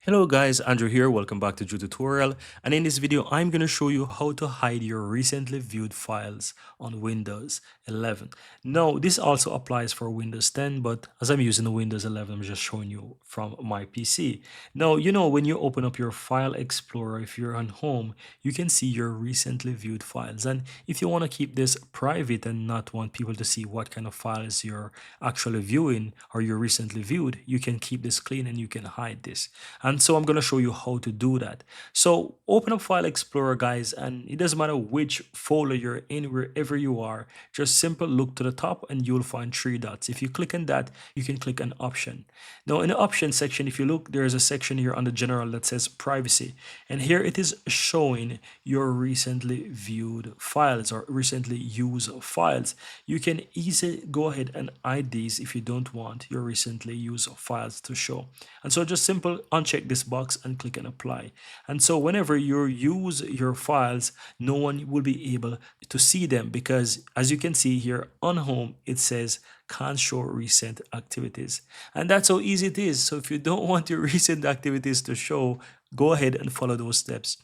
Hello guys, Andrew here. Welcome back to Drew Tutorial. And in this video, I'm going to show you how to hide your recently viewed files on Windows 11. Now, this also applies for Windows 10, but as I'm using the Windows 11, I'm just showing you from my PC. Now, when you open up your File Explorer, if you're on Home, you can see your recently viewed files. And if you want to keep this private and not want people to see what kind of files you're actually viewing or you recently viewed, you can keep this clean and you can hide this. And so I'm going to show you how to do that. So open up File Explorer, guys, and it doesn't matter which folder you're in, wherever you are, just simple look to the top and you'll find three dots. If you click on that, you can click on Option. Now in the Option section, if you look, there's a section here under General that says Privacy. And here it is showing your recently viewed files or recently used files. You can easily go ahead and hide these if you don't want your recently used files to show. And so just simple uncheck this box and click on apply. And so whenever you use your files, no one will be able to see them because as you can see here on home, it says can't show recent activities. And that's how easy it is. So if you don't want your recent activities to show, go ahead and follow those steps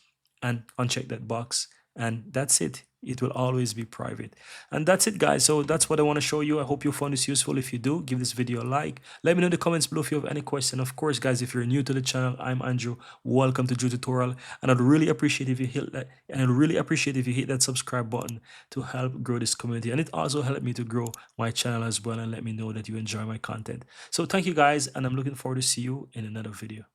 and uncheck that box. And that's it. It will always be private. And that's it, guys. So that's what I want to show you. I hope you found this useful. If you do, give this video a like. Let me know in the comments below if you have any question. Of course, guys, if you're new to the channel, I'm Andrew. Welcome to Drew Tutorial. And I'd really appreciate if you hit that. And I'd really appreciate if you hit that subscribe button to help grow this community. And it also helped me to grow my channel as well and let me know that you enjoy my content. So thank you, guys. And I'm looking forward to see you in another video.